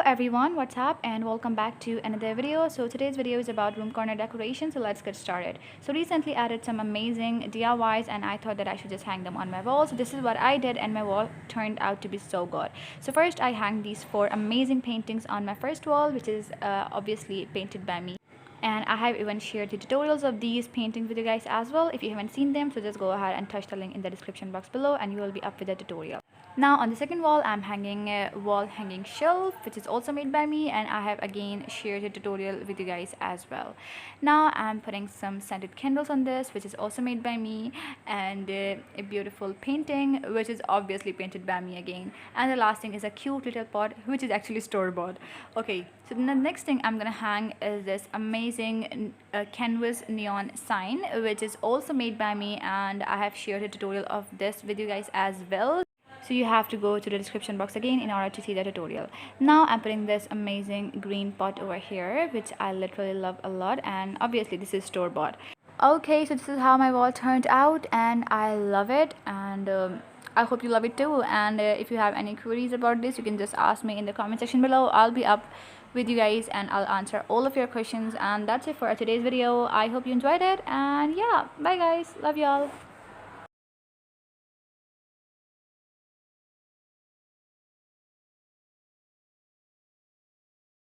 everyone, what's up and welcome back to another video. So today's video is about room corner decoration, so let's get started. So recently added some amazing DIYs and I thought that I should just hang them on my wall. So this is what I did and my wall turned out to be so good. So first I hang these four amazing paintings on my first wall, which is obviously painted by me. And I have even shared the tutorials of these paintings with you guys as well. If you haven't seen them, so just go ahead and touch the link in the description box below and you will be up with the tutorial. Now on the second wall, I'm hanging a wall hanging shelf, which is also made by me, and I have again shared a tutorial with you guys as well. Now I'm putting some scented candles on this, which is also made by me, and a beautiful painting, which is obviously painted by me again. And the last thing is a cute little pot, which is actually store-bought. Okay, so the next thing I'm gonna hang is this amazing canvas neon sign, which is also made by me, and I have shared a tutorial of this with you guys as well. So you have to go to the description box again in order to see the tutorial. Now I'm putting this amazing green pot over here, which I literally love a lot, and obviously this is store-bought. Okay, so this is how my wall turned out and I love it, and I hope you love it too. And if you have any queries about this, you can just ask me in the comment section below. I'll be up with you guys and I'll answer all of your questions. And that's it for today's video. I hope you enjoyed it, and yeah, bye guys, love y'all.